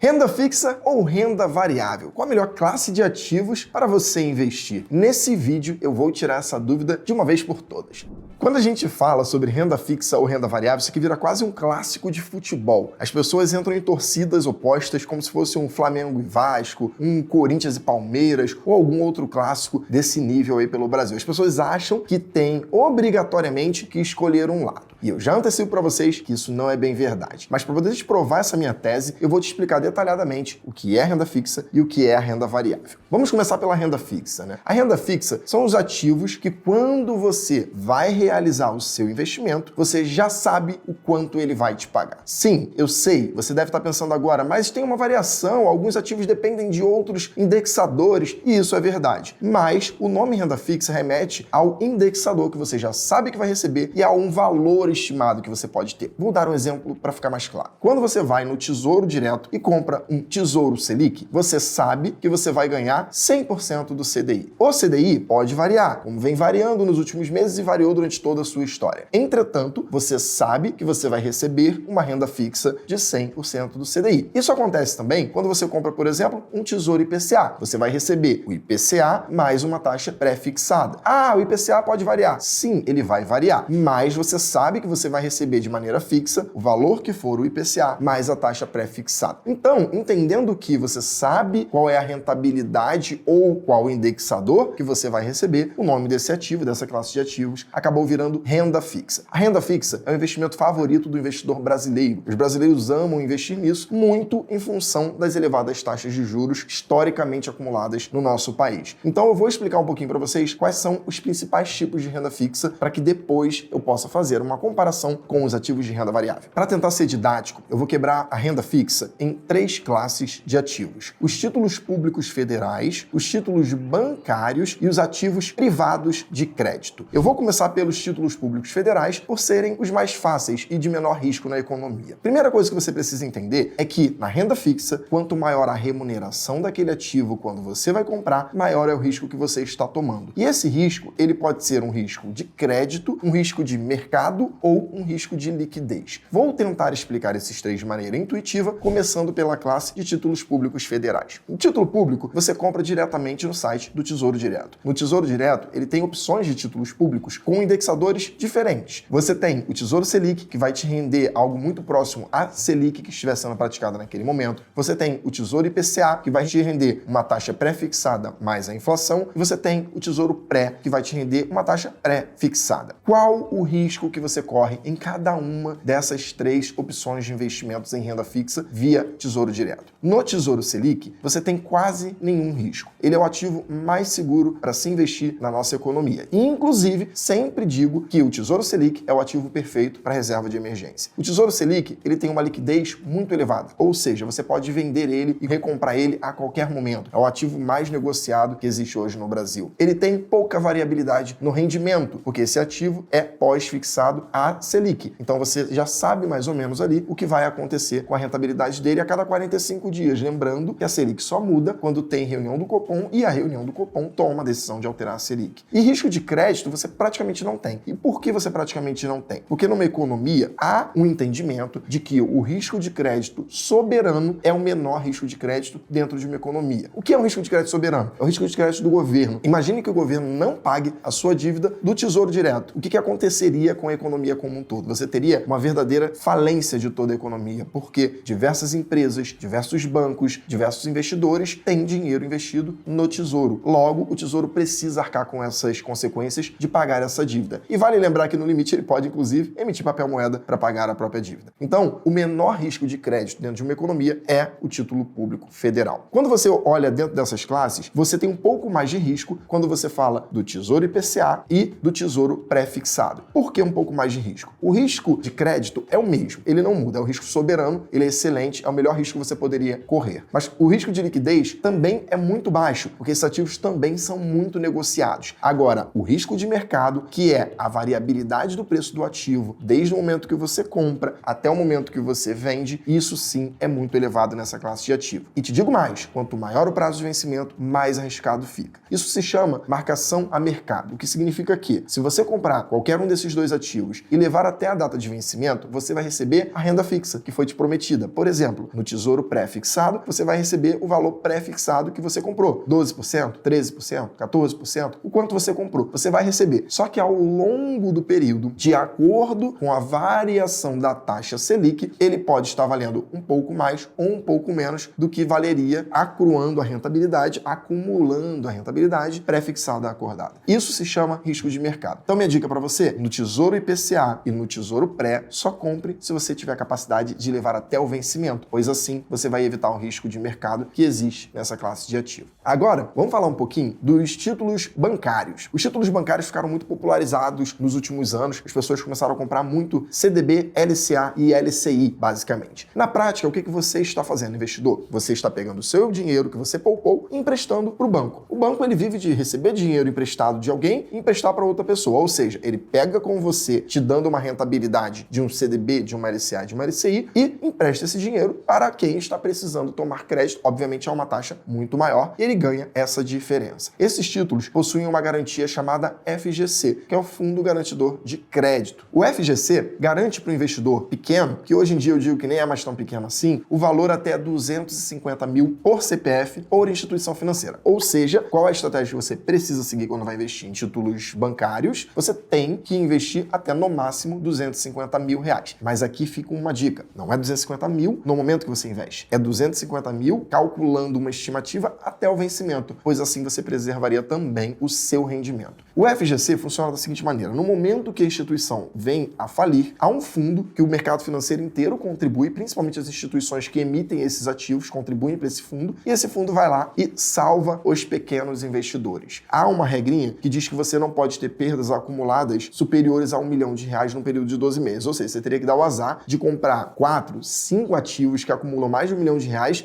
Renda fixa ou renda variável? Qual a melhor classe de ativos para você investir? Nesse vídeo eu vou tirar essa dúvida de uma vez por todas. Quando a gente fala sobre renda fixa ou renda variável, isso aqui vira quase um clássico de futebol. As pessoas entram em torcidas opostas como se fosse um Flamengo e Vasco, um Corinthians e Palmeiras ou algum outro clássico desse nível aí pelo Brasil. As pessoas acham que tem obrigatoriamente que escolher um lado. E eu já antecipo para vocês que isso não é bem verdade. Mas para poder te provar essa minha tese, eu vou te explicar detalhadamente o que é renda fixa e o que é a renda variável. Vamos começar pela renda fixa, né? A renda fixa são os ativos que quando você vai realizar o seu investimento, você já sabe o quanto ele vai te pagar. Sim, eu sei, você deve estar pensando agora, mas tem uma variação, alguns ativos dependem de outros indexadores, e isso é verdade. Mas o nome renda fixa remete ao indexador que você já sabe que vai receber e a um valor estimado que você pode ter. Vou dar um exemplo para ficar mais claro. Quando você vai no Tesouro Direto e compra um Tesouro Selic, você sabe que você vai ganhar 100% do CDI. O CDI pode variar, como vem variando nos últimos meses e variou durante toda a sua história. Entretanto, você sabe que você vai receber uma renda fixa de 100% do CDI. Isso acontece também quando você compra, por exemplo, um Tesouro IPCA. Você vai receber o IPCA mais uma taxa pré-fixada. Ah, o IPCA pode variar. Sim, ele vai variar, mas você sabe que você vai receber de maneira fixa o valor que for o IPCA mais a taxa pré-fixada. Então, entendendo que você sabe qual é a rentabilidade ou qual o indexador que você vai receber, o nome desse ativo, dessa classe de ativos, acabou virando renda fixa. A renda fixa é o investimento favorito do investidor brasileiro. Os brasileiros amam investir nisso muito em função das elevadas taxas de juros historicamente acumuladas no nosso país. Então, eu vou explicar um pouquinho para vocês quais são os principais tipos de renda fixa para que depois eu possa fazer uma comparação com os ativos de renda variável. Para tentar ser didático, eu vou quebrar a renda fixa em 3 classes de ativos: os títulos públicos federais, os títulos bancários e os ativos privados de crédito. Eu vou começar pelos títulos públicos federais por serem os mais fáceis e de menor risco na economia. Primeira coisa que você precisa entender é que na renda fixa, quanto maior a remuneração daquele ativo quando você vai comprar, maior é o risco que você está tomando. E esse risco, ele pode ser um risco de crédito, um risco de mercado ou um risco de liquidez. Vou tentar explicar esses 3 de maneira intuitiva, começando pela classe de títulos públicos federais. O título público você compra diretamente no site do Tesouro Direto. No Tesouro Direto, ele tem opções de títulos públicos com indexadores diferentes. Você tem o Tesouro Selic, que vai te render algo muito próximo à Selic que estiver sendo praticada naquele momento. Você tem o Tesouro IPCA, que vai te render uma taxa pré-fixada mais a inflação. E você tem o Tesouro Pré, que vai te render uma taxa pré-fixada. Qual o risco que você corre em cada uma dessas 3 opções de investimentos em renda fixa via Tesouro Direto? No Tesouro Selic, você tem quase nenhum risco. Ele é o ativo mais seguro para se investir na nossa economia. E, inclusive, sempre digo que o Tesouro Selic é o ativo perfeito para reserva de emergência. O Tesouro Selic, ele tem uma liquidez muito elevada, ou seja, você pode vender ele e recomprar ele a qualquer momento. É o ativo mais negociado que existe hoje no Brasil. Ele tem pouca variabilidade no rendimento, porque esse ativo é pós-fixado a Selic. Então você já sabe mais ou menos ali o que vai acontecer com a rentabilidade dele a cada 45 dias. Lembrando que a Selic só muda quando tem reunião do Copom e a reunião do Copom toma a decisão de alterar a Selic. E risco de crédito você praticamente não tem. E por que você praticamente não tem? Porque numa economia há um entendimento de que o risco de crédito soberano é o menor risco de crédito dentro de uma economia. O que é um risco de crédito soberano? É o risco de crédito do governo. Imagine que o governo não pague a sua dívida do Tesouro Direto. O que aconteceria com a economia como um todo? Você teria uma verdadeira falência de toda a economia, porque diversas empresas, diversos bancos, diversos investidores têm dinheiro investido no Tesouro. Logo, o Tesouro precisa arcar com essas consequências de pagar essa dívida. E vale lembrar que no limite ele pode, inclusive, emitir papel moeda para pagar a própria dívida. Então, o menor risco de crédito dentro de uma economia é o título público federal. Quando você olha dentro dessas classes, você tem um pouco mais de risco quando você fala do Tesouro IPCA e do Tesouro pré-fixado. Por que um pouco mais de risco? O risco de crédito é o mesmo, ele não muda, é o risco soberano, ele é excelente, é o melhor risco que você poderia correr. Mas o risco de liquidez também é muito baixo, porque esses ativos também são muito negociados. Agora, o risco de mercado, que é a variabilidade do preço do ativo, desde o momento que você compra até o momento que você vende, isso sim é muito elevado nessa classe de ativo. E te digo mais, quanto maior o prazo de vencimento, mais arriscado fica. Isso se chama marcação a mercado, o que significa que, se você comprar qualquer um desses 2 ativos e levar até a data de vencimento, você vai receber a renda fixa que foi te prometida. Por exemplo, no Tesouro Pré pré-fixado, você vai receber o valor pré-fixado que você comprou. 12%, 13%, 14%, o quanto você comprou. Você vai receber. Só que ao longo do período, de acordo com a variação da taxa Selic, ele pode estar valendo um pouco mais ou um pouco menos do que valeria acruando a rentabilidade, acumulando a rentabilidade pré-fixada acordada. Isso se chama risco de mercado. Então, minha dica para você, no Tesouro IPCA e no Tesouro Pré, só compre se você tiver a capacidade de levar até o vencimento, pois assim você vai evitar o risco de mercado que existe nessa classe de ativo. Agora, vamos falar um pouquinho dos títulos bancários. Os títulos bancários ficaram muito popularizados nos últimos anos, as pessoas começaram a comprar muito CDB, LCA e LCI, basicamente. Na prática, o que você está fazendo, investidor? Você está pegando o seu dinheiro que você poupou e emprestando para o banco. O banco ele vive de receber dinheiro emprestado de alguém e emprestar para outra pessoa, ou seja, ele pega com você, te dando uma rentabilidade de um CDB, de uma LCA, de uma LCI e empresta esse dinheiro para quem está precisando tomar crédito. Obviamente é uma taxa muito maior e ele ganha essa diferença. Esses títulos possuem uma garantia chamada FGC, que é o Fundo Garantidor de Crédito. O FGC garante para o investidor pequeno, que hoje em dia eu digo que nem é mais tão pequeno assim, o valor até 250 mil por CPF por instituição financeira. Ou seja, qual é a estratégia que você precisa seguir quando vai investir em títulos bancários? Você tem que investir até no máximo 250 mil reais. Mas aqui fica uma dica, não é 250 mil no momento que você investe, é 250 mil calculando uma estimativa até o vencimento, pois assim você preservaria também o seu rendimento. O FGC funciona da seguinte maneira, no momento que a instituição vem a falir, há um fundo que o mercado financeiro inteiro contribui, principalmente as instituições que emitem esses ativos contribuem para esse fundo, e esse fundo vai lá e salva os pequenos investidores. Há uma regrinha que diz que você não pode ter perdas acumuladas superiores a R$1 milhão num período de 12 meses, ou seja, você teria que dar o azar de comprar 4, 5 ativos que acumulam mais de R$1 milhão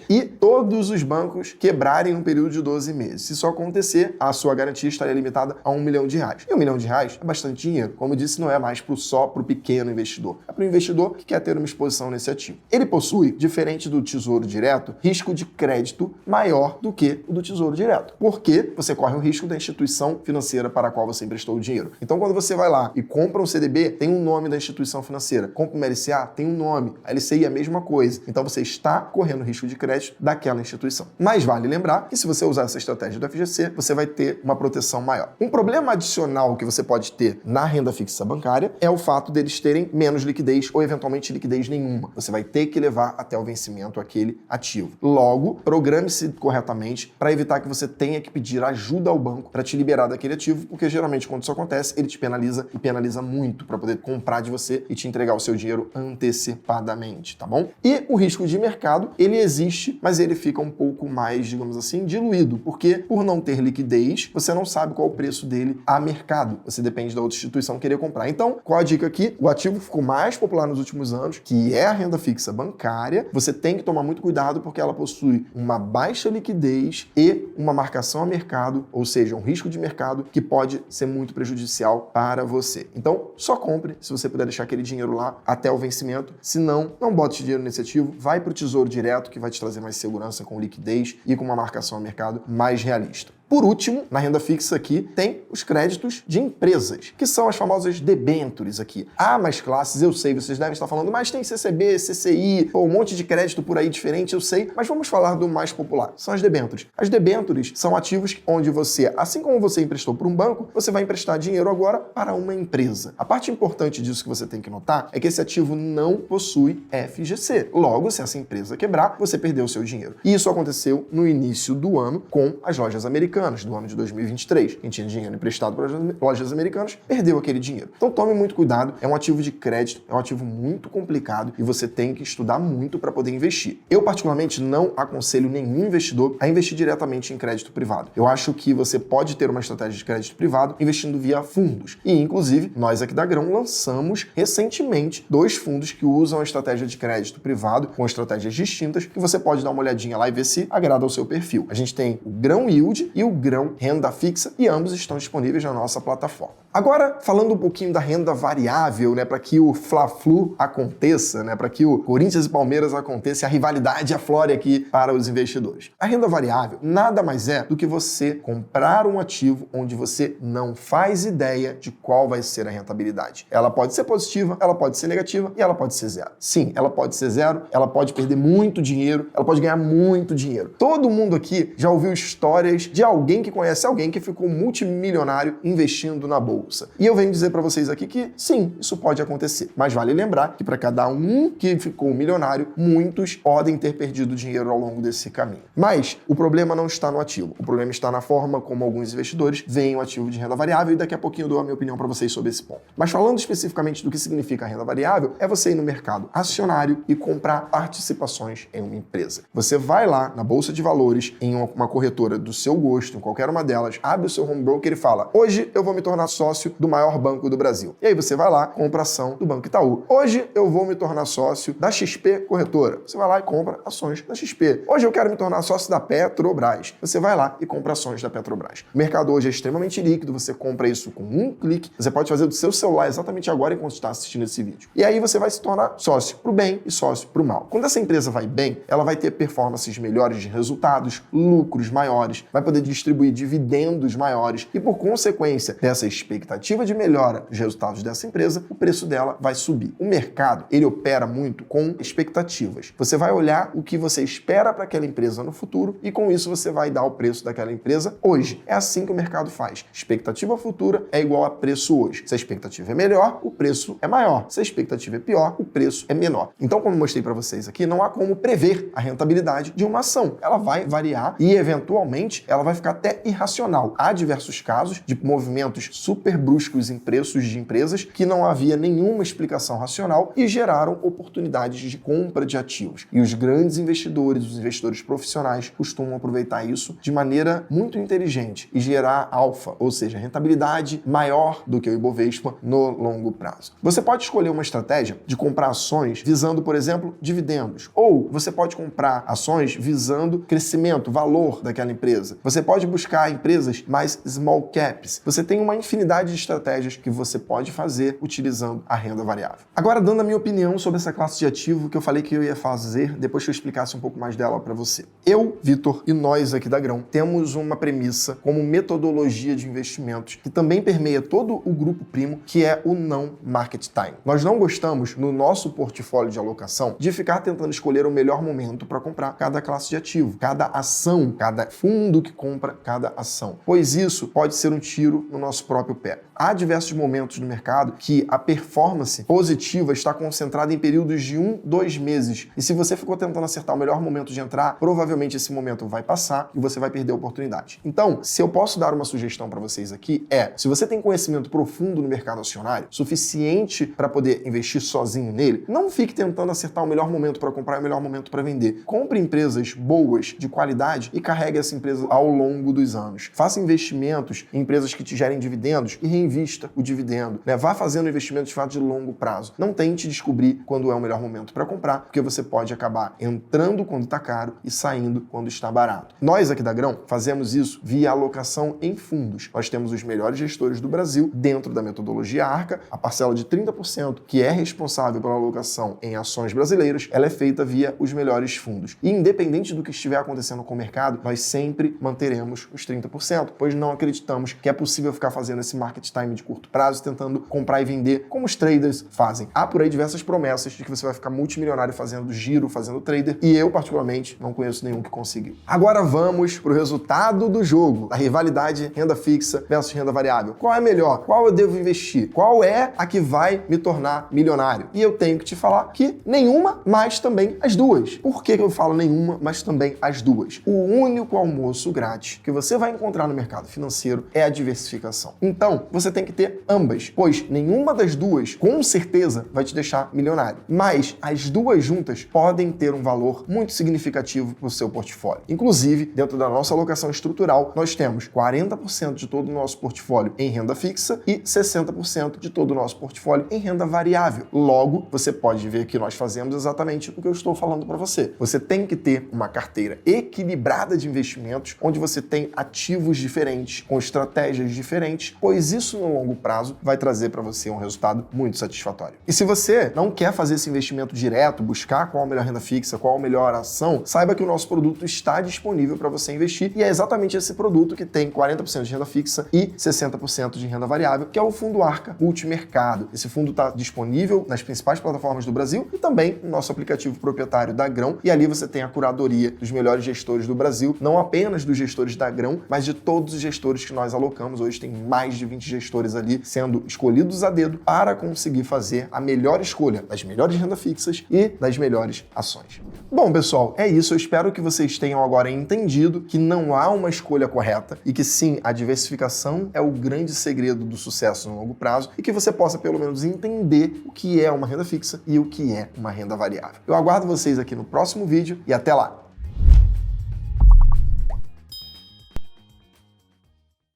e todos os bancos quebrarem no período de 12 meses. Se isso acontecer, a sua garantia estaria limitada a R$1 milhão. E R$1 milhão é bastante dinheiro. Como eu disse, não é mais só para o pequeno investidor. É para o investidor que quer ter uma exposição nesse ativo. Ele possui, diferente do Tesouro Direto, risco de crédito maior do que o do Tesouro Direto. Porque você corre o risco da instituição financeira para a qual você emprestou o dinheiro. Então, quando você vai lá e compra um CDB, tem um nome da instituição financeira. Compra uma LCA, tem um nome. A LCI é a mesma coisa. Então, você está correndo risco de crédito daquela instituição. Mas vale lembrar que se você usar essa estratégia do FGC, você vai ter uma proteção maior. Um problema adicional que você pode ter na renda fixa bancária é o fato deles terem menos liquidez ou eventualmente liquidez nenhuma. Você vai ter que levar até o vencimento aquele ativo. Logo, programe-se corretamente para evitar que você tenha que pedir ajuda ao banco para te liberar daquele ativo, porque geralmente quando isso acontece, ele te penaliza e penaliza muito para poder comprar de você e te entregar o seu dinheiro antecipadamente, tá bom? E o risco de mercado, ele existe, mas ele fica um pouco mais, digamos assim, diluído, porque por não ter liquidez, você não sabe qual o preço dele a mercado. Você depende da outra instituição querer comprar. Então, qual a dica aqui? O ativo ficou mais popular nos últimos anos, que é a renda fixa bancária. Você tem que tomar muito cuidado porque ela possui uma baixa liquidez e uma marcação a mercado, ou seja, um risco de mercado que pode ser muito prejudicial para você. Então, só compre se você puder deixar aquele dinheiro lá até o vencimento. Se não, não bote dinheiro nesse ativo, vai para o Tesouro Direto, que vai te trazer mais segurança com liquidez e com uma marcação a mercado mais realista. Por último, na renda fixa aqui, tem os créditos de empresas, que são as famosas debêntures aqui. Há mais classes, eu sei, vocês devem estar falando, mas tem CCB, CCI, um monte de crédito por aí diferente, eu sei, mas vamos falar do mais popular, são as debêntures. As debêntures são ativos onde você, assim como você emprestou para um banco, você vai emprestar dinheiro agora para uma empresa. A parte importante disso que você tem que notar é que esse ativo não possui FGC. Logo, se essa empresa quebrar, você perdeu o seu dinheiro. E isso aconteceu no início do ano com as lojas americanas, do ano de 2023. Quem tinha dinheiro emprestado para as lojas americanas perdeu aquele dinheiro. Então tome muito cuidado, é um ativo de crédito, é um ativo muito complicado e você tem que estudar muito para poder investir. Eu particularmente não aconselho nenhum investidor a investir diretamente em crédito privado. Eu acho que você pode ter uma estratégia de crédito privado investindo via fundos. E inclusive, nós aqui da Grão lançamos recentemente 2 fundos que usam a estratégia de crédito privado com estratégias distintas que você pode dar uma olhadinha lá e ver se agrada ao seu perfil. A gente tem o Grão Yield e o Grão Renda Fixa e ambos estão disponíveis na nossa plataforma. Agora, falando um pouquinho da renda variável, né, para que o Fla-Flu aconteça, né, para que o Corinthians e Palmeiras aconteça, a rivalidade aflore aqui para os investidores. A renda variável nada mais é do que você comprar um ativo onde você não faz ideia de qual vai ser a rentabilidade. Ela pode ser positiva, ela pode ser negativa e ela pode ser zero. Sim, ela pode ser zero, ela pode perder muito dinheiro, ela pode ganhar muito dinheiro. Todo mundo aqui já ouviu histórias de alguém que conhece alguém que ficou multimilionário investindo na bolsa. E eu venho dizer para vocês aqui que sim, isso pode acontecer. Mas vale lembrar que para cada um que ficou milionário, muitos podem ter perdido dinheiro ao longo desse caminho. Mas o problema não está no ativo. O problema está na forma como alguns investidores veem o ativo de renda variável e daqui a pouquinho eu dou a minha opinião para vocês sobre esse ponto. Mas falando especificamente do que significa a renda variável, é você ir no mercado acionário e comprar participações em uma empresa. Você vai lá na Bolsa de Valores, em uma corretora do seu gosto, em qualquer uma delas, abre o seu home broker e fala: hoje eu vou me tornar sócio do maior banco do Brasil. E aí você vai lá, compra ação do Banco Itaú. Hoje eu vou me tornar sócio da XP Corretora. Você vai lá e compra ações da XP. Hoje eu quero me tornar sócio da Petrobras. Você vai lá e compra ações da Petrobras. O mercado hoje é extremamente líquido, você compra isso com um clique. Você pode fazer do seu celular exatamente agora enquanto está assistindo esse vídeo. E aí você vai se tornar sócio pro bem e sócio pro mal. Quando essa empresa vai bem, ela vai ter performances melhores de resultados, lucros maiores, vai poder distribuir dividendos maiores e, por consequência dessa expectativa de melhora dos resultados dessa empresa, o preço dela vai subir. O mercado, ele opera muito com expectativas. Você vai olhar o que você espera para aquela empresa no futuro e com isso você vai dar o preço daquela empresa hoje. É assim que o mercado faz. Expectativa futura é igual a preço hoje. Se a expectativa é melhor, o preço é maior. Se a expectativa é pior, o preço é menor. Então, como eu mostrei para vocês aqui, não há como prever a rentabilidade de uma ação. Ela vai variar e, eventualmente, ela vai ficar até irracional. Há diversos casos de movimentos super bruscos em preços de empresas que não havia nenhuma explicação racional e geraram oportunidades de compra de ativos. E os grandes investidores, os investidores profissionais, costumam aproveitar isso de maneira muito inteligente e gerar alfa, ou seja, rentabilidade maior do que o Ibovespa no longo prazo. Você pode escolher uma estratégia de comprar ações visando, por exemplo, dividendos, ou você pode comprar ações visando crescimento, valor daquela empresa. Você pode buscar empresas mais small caps. Você tem uma infinidade de estratégias que você pode fazer utilizando a renda variável. Agora, dando a minha opinião sobre essa classe de ativo que eu falei que eu ia fazer depois que eu explicasse um pouco mais dela para você. Eu, Vitor, e nós aqui da Grão temos uma premissa como metodologia de investimentos que também permeia todo o grupo primo, que é o não market time. Nós não gostamos, no nosso portfólio de alocação, de ficar tentando escolher o melhor momento para comprar cada classe de ativo, cada ação, cada fundo que compra cada ação, pois isso pode ser um tiro no nosso próprio pé. Há diversos momentos no mercado que a performance positiva está concentrada em períodos de 1-2 meses. E se você ficou tentando acertar o melhor momento de entrar, provavelmente esse momento vai passar e você vai perder a oportunidade. Então, se eu posso dar uma sugestão para vocês aqui, se você tem conhecimento profundo no mercado acionário, suficiente para poder investir sozinho nele, não fique tentando acertar o melhor momento para comprar e o melhor momento para vender. Compre empresas boas, de qualidade e carregue essa empresa ao longo dos anos. Faça investimentos em empresas que te gerem dividendos e reinvista o dividendo. Vá fazendo investimentos de fato de longo prazo. Não tente descobrir quando é o melhor momento para comprar, porque você pode acabar entrando quando está caro e saindo quando está barato. Nós aqui da Grão fazemos isso via alocação em fundos. Nós temos os melhores gestores do Brasil dentro da metodologia Arca. A parcela de 30% que é responsável pela alocação em ações brasileiras, ela é feita via os melhores fundos. E independente do que estiver acontecendo com o mercado, nós sempre manteremos os 30%, pois não acreditamos que é possível ficar fazendo esse market time de curto prazo, tentando comprar e vender como os traders fazem. Há por aí diversas promessas de que você vai ficar multimilionário fazendo giro, fazendo trader, e eu, particularmente, não conheço nenhum que conseguiu. Agora vamos para o resultado do jogo, a rivalidade renda fixa versus renda variável. Qual é melhor? Qual eu devo investir? Qual é a que vai me tornar milionário? E eu tenho que te falar que nenhuma, mas também as duas. Por que eu falo nenhuma, mas também as duas? O único almoço grátis que você vai encontrar no mercado financeiro é a diversificação. Então, você tem que ter ambas, pois nenhuma das duas, com certeza, vai te deixar milionário. Mas as duas juntas podem ter um valor muito significativo para o seu portfólio. Inclusive, dentro da nossa alocação estrutural, nós temos 40% de todo o nosso portfólio em renda fixa e 60% de todo o nosso portfólio em renda variável. Logo, você pode ver que nós fazemos exatamente o que eu estou falando para você. Você tem que ter uma carteira equilibrada de investimentos, onde você tem ativos diferentes, com estratégias diferentes, pois mas isso no longo prazo vai trazer para você um resultado muito satisfatório. E se você não quer fazer esse investimento direto, buscar qual a melhor renda fixa, qual a melhor ação, saiba que o nosso produto está disponível para você investir e é exatamente esse produto que tem 40% de renda fixa e 60% de renda variável, que é o Fundo Arca Multimercado. Esse fundo está disponível nas principais plataformas do Brasil e também no nosso aplicativo proprietário da Grão, e ali você tem a curadoria dos melhores gestores do Brasil, não apenas dos gestores da Grão, mas de todos os gestores que nós alocamos. Hoje tem mais de 20 gestores ali sendo escolhidos a dedo para conseguir fazer a melhor escolha das melhores rendas fixas e das melhores ações. Bom, pessoal, é isso. Eu espero que vocês tenham agora entendido que não há uma escolha correta e que sim, a diversificação é o grande segredo do sucesso no longo prazo e que você possa pelo menos entender o que é uma renda fixa e o que é uma renda variável. Eu aguardo vocês aqui no próximo vídeo e até lá!